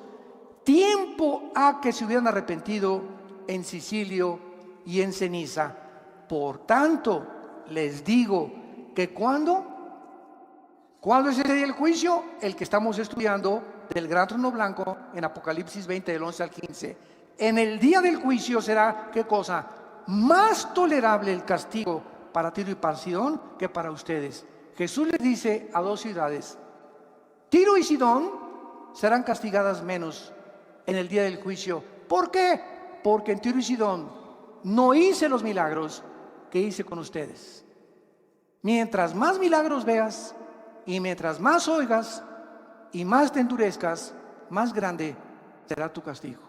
tiempo ha que se hubieran arrepentido en Sicilio y en ceniza. Por tanto, les digo que ¿cuándo es ese día del juicio? El que estamos estudiando del gran trono blanco en Apocalipsis 20, del 11 al 15. En el día del juicio será, ¿qué cosa? Más tolerable el castigo para Tiro y para Sidón que para ustedes. Jesús les dice a dos ciudades, Tiro y Sidón serán castigadas menos en el día del juicio. ¿Por qué? Porque en Tiro y Sidón no hice los milagros que hice con ustedes. Mientras más milagros veas y mientras más oigas y más te endurezcas, más grande será tu castigo.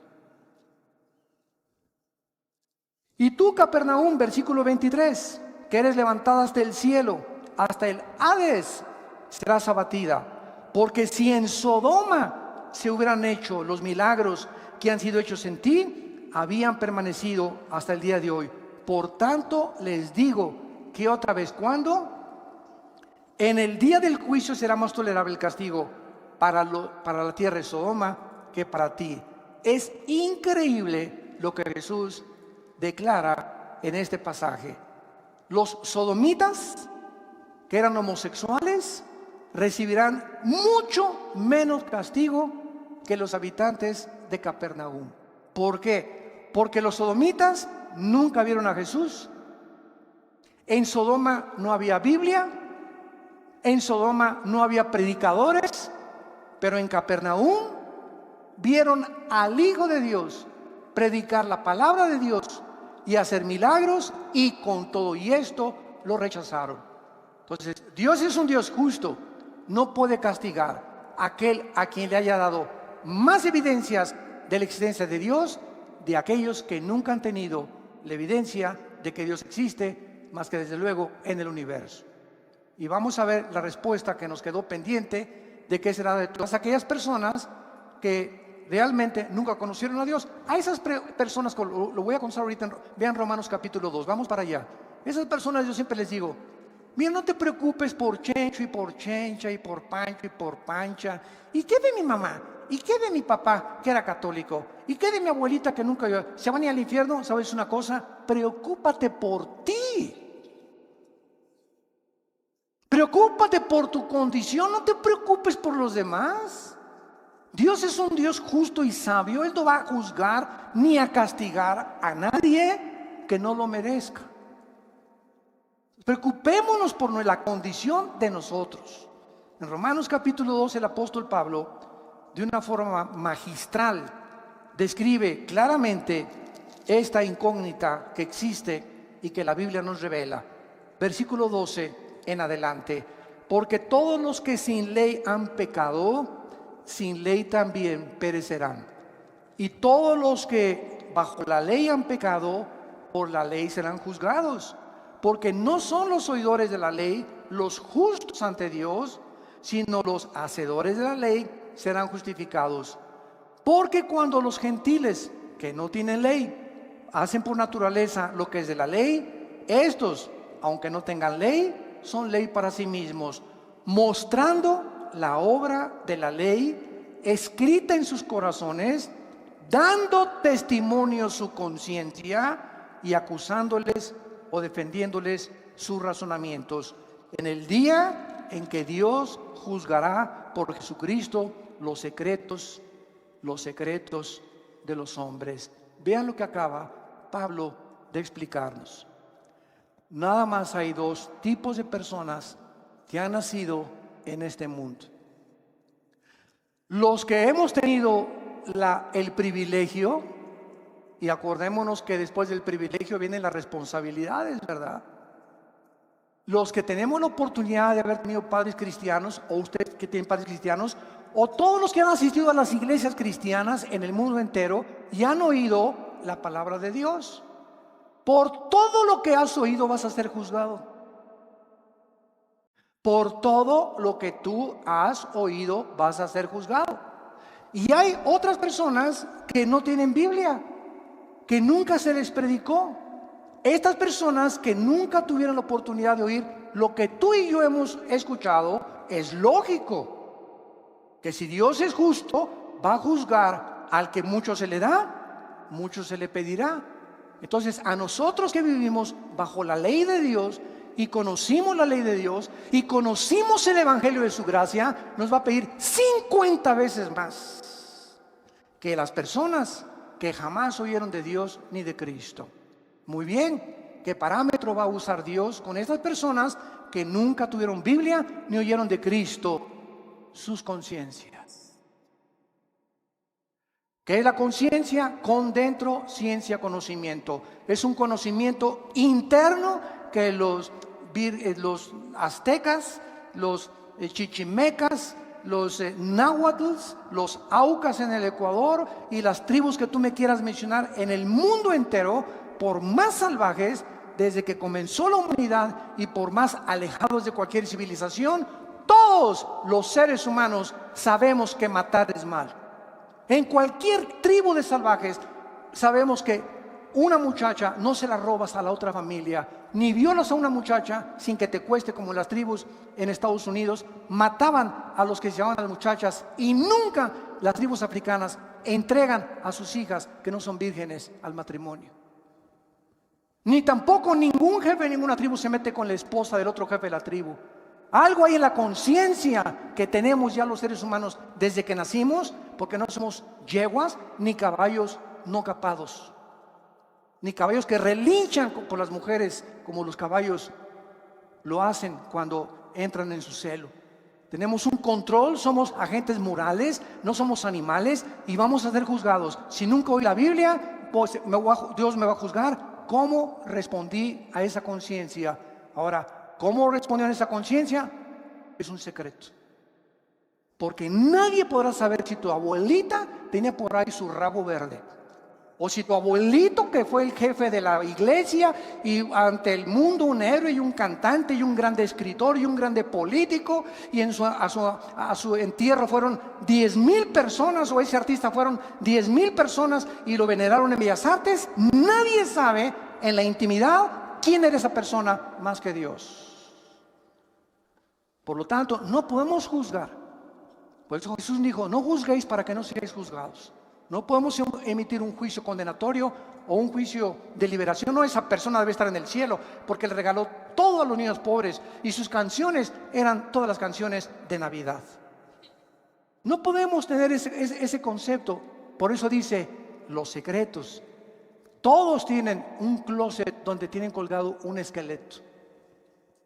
Y tú, Capernaum, versículo 23, que eres levantada hasta el cielo, hasta el Hades serás abatida, porque si en Sodoma se hubieran hecho los milagros que han sido hechos en ti, habían permanecido hasta el día de hoy. Por tanto, les digo que otra vez, ¿cuándo? En el día del juicio será más tolerable el castigo para la tierra de Sodoma que para ti. Es increíble lo que Jesús declara en este pasaje. Los sodomitas, que eran homosexuales, recibirán mucho menos castigo que los habitantes de Capernaum. ¿Por qué? Porque los sodomitas nunca vieron a Jesús. En Sodoma no había Biblia, en Sodoma no había predicadores, pero en Capernaum vieron al Hijo de Dios predicar la palabra de Dios y hacer milagros, y con todo y esto lo rechazaron. Entonces, Dios es un Dios justo, no puede castigar a aquel a quien le haya dado más evidencias de la existencia de Dios de aquellos que nunca han tenido la evidencia de que Dios existe, más que desde luego en el universo. Y vamos a ver la respuesta que nos quedó pendiente de qué será de todas aquellas personas que realmente nunca conocieron a Dios. A esas personas, lo voy a contar ahorita, vean Romanos capítulo 2, vamos para allá. Esas personas yo siempre les digo, mira, no te preocupes por Chencho y por Chencha y por Pancho y por Pancha. ¿Y qué de mi mamá? ¿Y qué de mi papá, que era católico? ¿Y qué de mi abuelita, que nunca se van a ir al infierno? ¿Sabes una cosa? Preocúpate por ti. Preocúpate por tu condición, no te preocupes por los demás. Dios es un Dios justo y sabio. Él no va a juzgar ni a castigar a nadie que no lo merezca. Preocupémonos por la condición de nosotros. En Romanos capítulo 2, el apóstol Pablo, de una forma magistral, describe claramente esta incógnita que existe y que la Biblia nos revela. Versículo 12 en adelante. Porque todos los que sin ley han pecado, sin ley también perecerán. Y todos los que bajo la ley han pecado, por la ley serán juzgados. Porque no son los oidores de la ley los justos ante Dios, sino los hacedores de la ley serán justificados. Porque cuando los gentiles que no tienen ley hacen por naturaleza lo que es de la ley, estos, aunque no tengan ley, son ley para sí mismos, mostrando la obra de la ley escrita en sus corazones, dando testimonio su conciencia y acusándoles o defendiéndoles sus razonamientos, en el día en que Dios juzgará por Jesucristo los secretos de los hombres. Vean lo que acaba Pablo de explicarnos. Nada más hay dos tipos de personas que han nacido en este mundo. Los que hemos tenido el privilegio, y acordémonos que después del privilegio vienen las responsabilidades, ¿verdad? Los que tenemos la oportunidad de haber tenido padres cristianos, o ustedes que tienen padres cristianos, o todos los que han asistido a las iglesias cristianas en el mundo entero y han oído la palabra de Dios. Por todo lo que has oído vas a ser juzgado. Por todo lo que tú has oído vas a ser juzgado. Y hay otras personas que no tienen Biblia, que nunca se les predicó. Estas personas que nunca tuvieron la oportunidad de oír lo que tú y yo hemos escuchado, es lógico que si Dios es justo, va a juzgar al que mucho se le da, mucho se le pedirá. Entonces, a nosotros que vivimos bajo la ley de Dios y conocimos la ley de Dios y conocimos el evangelio de su gracia, nos va a pedir 50 veces más que las personas que jamás oyeron de Dios ni de Cristo. Muy bien, ¿qué parámetro va a usar Dios con estas personas que nunca tuvieron Biblia ni oyeron de Cristo? Sus conciencias. ¿Qué es la conciencia? Con dentro, ciencia, conocimiento. Es un conocimiento interno que los aztecas, los chichimecas, los náhuatls, los aucas en el Ecuador y las tribus que tú me quieras mencionar en el mundo entero, por más salvajes desde que comenzó la humanidad y por más alejados de cualquier civilización, todos los seres humanos sabemos que matar es mal. En cualquier tribu de salvajes sabemos que una muchacha no se la robas a la otra familia, ni violas a una muchacha sin que te cueste, como las tribus en Estados Unidos mataban a los que se llamaban a las muchachas, y nunca las tribus africanas entregan a sus hijas que no son vírgenes al matrimonio. Ni tampoco ningún jefe de ninguna tribu se mete con la esposa del otro jefe de la tribu. Algo hay en la conciencia que tenemos ya los seres humanos desde que nacimos, porque no somos yeguas ni caballos no capados, ni caballos que relinchan por las mujeres como los caballos lo hacen cuando entran en su celo. Tenemos un control, somos agentes morales, no somos animales y vamos a ser juzgados. Si nunca oí la Biblia, pues Dios me va a juzgar. ¿Cómo respondí a esa conciencia? Ahora, ¿cómo respondió a esa conciencia? Es un secreto. Porque nadie podrá saber si tu abuelita tenía por ahí su rabo verde, O si tu abuelito, que fue el jefe de la iglesia y ante el mundo un héroe y un cantante y un grande escritor y un grande político, y a su entierro fueron 10,000 personas, o ese artista fueron 10,000 personas y lo veneraron en Bellas Artes, nadie sabe en la intimidad quién era esa persona más que Dios. Por lo tanto, no podemos juzgar. Por eso Jesús dijo: no juzguéis para que no seáis juzgados. No podemos emitir un juicio condenatorio o un juicio de liberación. No, esa persona debe estar en el cielo porque le regaló todo a los niños pobres y sus canciones eran todas las canciones de Navidad. No podemos tener ese concepto. Por eso dice: los secretos. Todos tienen un closet donde tienen colgado un esqueleto.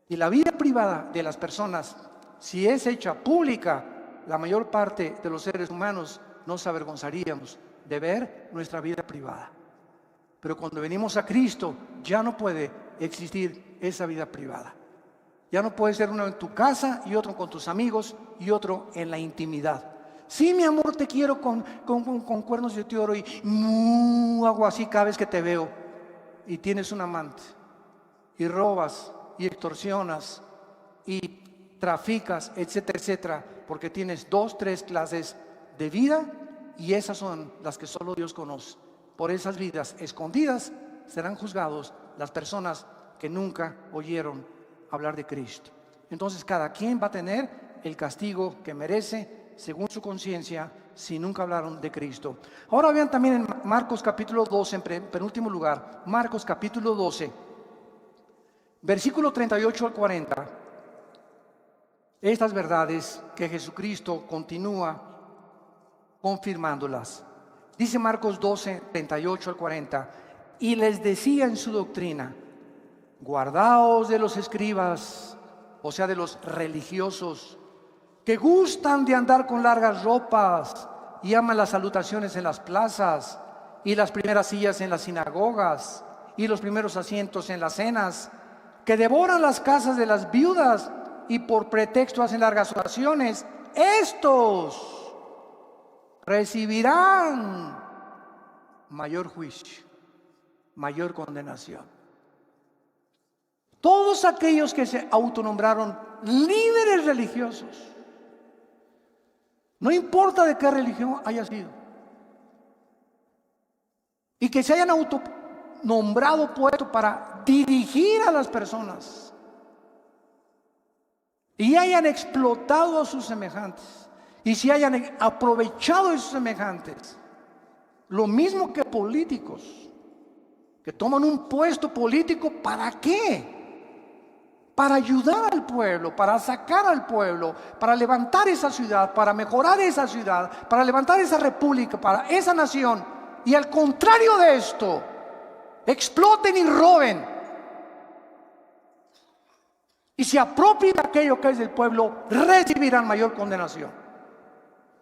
Y la vida privada de las personas, si es hecha pública, la mayor parte de los seres humanos nos avergonzaríamos de ver nuestra vida privada. Pero cuando venimos a Cristo, ya no puede existir esa vida privada. Ya no puede ser uno en tu casa y otro con tus amigos y otro en la intimidad. Sí, mi amor, te quiero con cuernos de oro y hago así cada vez que te veo. Y tienes un amante y robas y extorsionas y traficas, etcétera, etcétera, porque tienes 2, 3 clases de vida, y esas son las que solo Dios conoce. Por esas vidas escondidas serán juzgados las personas que nunca oyeron hablar de Cristo. Entonces cada quien va a tener el castigo que merece según su conciencia si nunca hablaron de Cristo. Ahora vean también en Marcos capítulo 12, en penúltimo lugar, Marcos capítulo 12, versículo 38 al 40. Estas verdades que Jesucristo continúa confirmándolas. Dice Marcos 12, 38 al 40: y les decía en su doctrina: guardaos de los escribas, o sea, de los religiosos, que gustan de andar con largas ropas y aman las salutaciones en las plazas y las primeras sillas en las sinagogas y los primeros asientos en las cenas, que devoran las casas de las viudas y por pretexto hacen largas oraciones. Estos recibirán mayor juicio, mayor condenación. Todos aquellos que se autonombraron líderes religiosos, no importa de qué religión haya sido, y que se hayan autonombrado puesto para dirigir a las personas y hayan explotado a sus semejantes, y si hayan aprovechado de sus semejantes, lo mismo que políticos que toman un puesto político, ¿para qué? Para ayudar al pueblo, para sacar al pueblo, para levantar esa ciudad, para mejorar esa ciudad, para levantar esa república, para esa nación. Y al contrario de esto, exploten y roben y se apropien de aquello que es del pueblo, recibirán mayor condenación.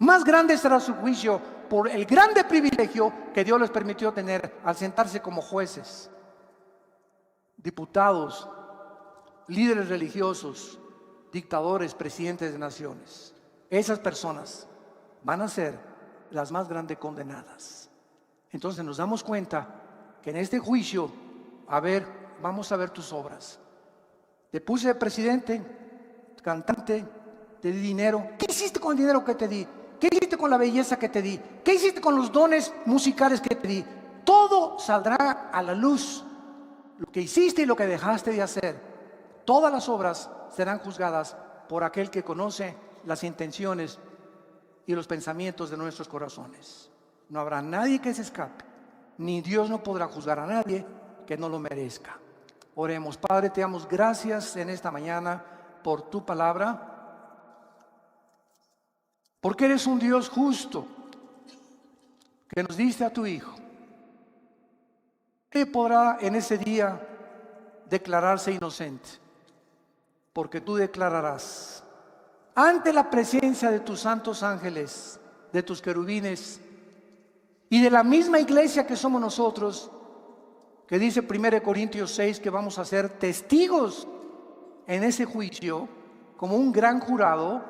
Más grande será su juicio por el grande privilegio que Dios les permitió tener al sentarse como jueces, diputados, líderes religiosos, dictadores, presidentes de naciones. Esas personas van a ser las más grandes condenadas. Entonces nos damos cuenta que en este juicio, vamos a ver tus obras. Te puse de presidente, cantante, te di dinero. ¿Qué hiciste con el dinero que te di? ¿Qué hiciste con la belleza que te di? ¿Qué hiciste con los dones musicales que te di? Todo saldrá a la luz. Lo que hiciste y lo que dejaste de hacer. Todas las obras serán juzgadas por aquel que conoce las intenciones y los pensamientos de nuestros corazones. No habrá nadie que se escape, ni Dios no podrá juzgar a nadie que no lo merezca. Oremos. Padre, te damos gracias en esta mañana por tu palabra, porque eres un Dios justo, que nos diste a tu Hijo. Él podrá en ese día declararse inocente, porque tú declararás ante la presencia de tus santos ángeles, de tus querubines y de la misma iglesia que somos nosotros, que dice 1 Corintios 6 que vamos a ser testigos en ese juicio como un gran jurado.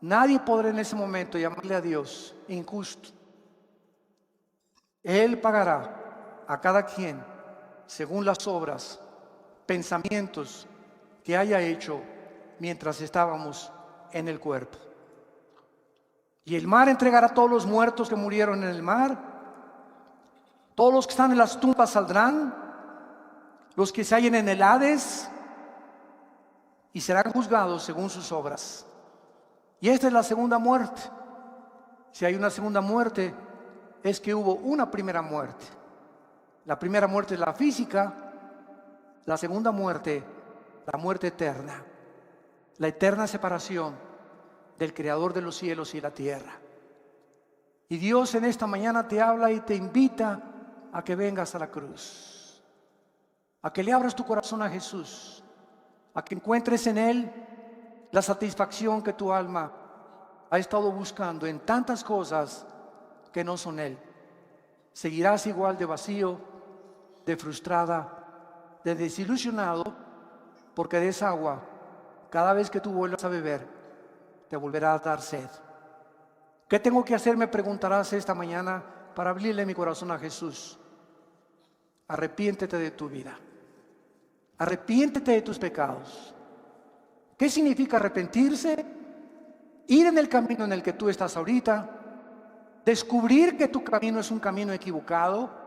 Nadie podrá en ese momento llamarle a Dios injusto. Él pagará a cada quien según las obras, pensamientos que haya hecho mientras estábamos en el cuerpo. Y el mar entregará a todos los muertos que murieron en el mar. Todos los que están en las tumbas saldrán, los que se hallen en el Hades, y serán juzgados según sus obras. Y esta es la segunda muerte. Si hay una segunda muerte, es que hubo una primera muerte. La primera muerte es la física, la segunda muerte, la muerte eterna, la eterna separación del Creador de los cielos y la tierra. Y Dios en esta mañana te habla y te invita a que vengas a la cruz, a que le abras tu corazón a Jesús, a que encuentres en Él la satisfacción que tu alma ha estado buscando en tantas cosas que no son Él. Seguirás igual de vacío, de frustrada, de desilusionado, porque de esa agua, cada vez que tú vuelvas a beber, te volverá a dar sed. ¿Qué tengo que hacer? Me preguntarás esta mañana para abrirle mi corazón a Jesús. Arrepiéntete de tu vida. Arrepiéntete de tus pecados. ¿Qué significa arrepentirse? Ir en el camino en el que tú estás ahorita, descubrir que tu camino es un camino equivocado,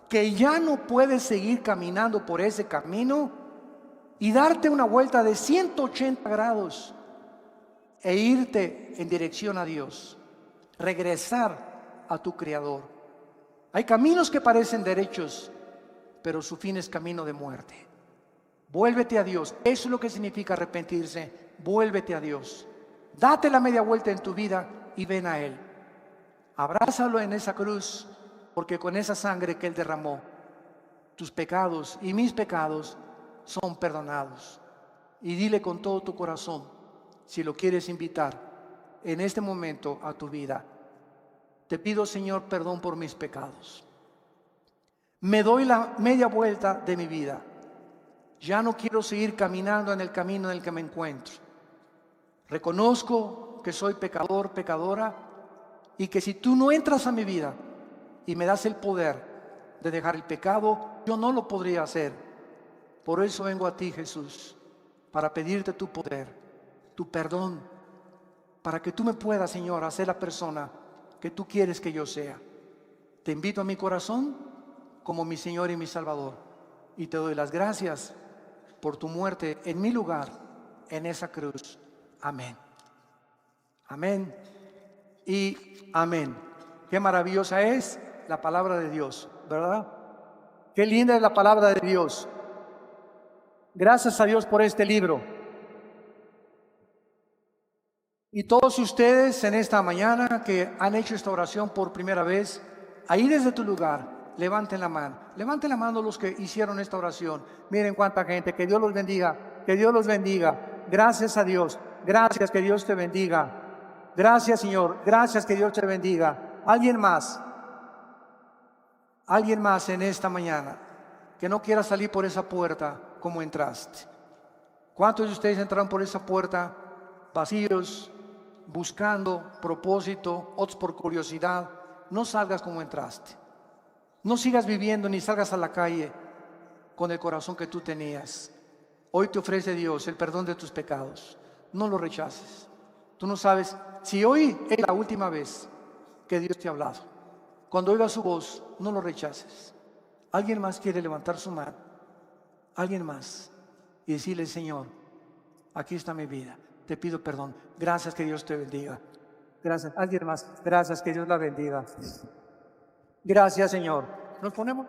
que ya no puedes seguir caminando por ese camino y darte una vuelta de 180 grados e irte en dirección a Dios, regresar a tu Creador. Hay caminos que parecen derechos, pero su fin es camino de muerte. Vuélvete a Dios. Eso es lo que significa arrepentirse. Vuélvete a Dios. Date la media vuelta en tu vida y ven a Él. Abrázalo en esa cruz, porque con esa sangre que Él derramó, tus pecados y mis pecados son perdonados. Y dile con todo tu corazón, si lo quieres invitar en este momento a tu vida: te pido, Señor, perdón por mis pecados. Me doy la media vuelta de mi vida. Ya no quiero seguir caminando en el camino en el que me encuentro. Reconozco que soy pecador, pecadora, y que si tú no entras a mi vida y me das el poder de dejar el pecado, yo no lo podría hacer. Por eso vengo a ti, Jesús, para pedirte tu poder, tu perdón, para que tú me puedas, Señor, hacer la persona que tú quieres que yo sea. Te invito a mi corazón como mi Señor y mi Salvador, y te doy las gracias por tu muerte en mi lugar, en esa cruz. Amén. Amén y amén. Qué maravillosa es la palabra de Dios, ¿verdad? Qué linda es la palabra de Dios. Gracias a Dios por este libro. Y todos ustedes en esta mañana que han hecho esta oración por primera vez, ahí desde tu lugar, levanten la mano. Levanten la mano los que hicieron esta oración. Miren cuánta gente. Que Dios los bendiga. Que Dios los bendiga. Gracias a Dios. Gracias, que Dios te bendiga. Gracias, Señor. Gracias, que Dios te bendiga. ¿Alguien más? ¿Alguien más en esta mañana que no quiera salir por esa puerta como entraste? ¿Cuántos de ustedes entraron por esa puerta vacíos, buscando propósito, otros por curiosidad? No salgas como entraste. No sigas viviendo ni salgas a la calle con el corazón que tú tenías. Hoy te ofrece Dios el perdón de tus pecados. No lo rechaces. Tú no sabes si hoy es la última vez que Dios te ha hablado. Cuando oigas su voz, no lo rechaces. ¿Alguien más quiere levantar su mano? ¿Alguien más? Y decirle: Señor, aquí está mi vida. Te pido perdón. Gracias, que Dios te bendiga. Gracias. ¿Alguien más? Gracias, que Dios la bendiga. Gracias, Señor. Nos ponemos.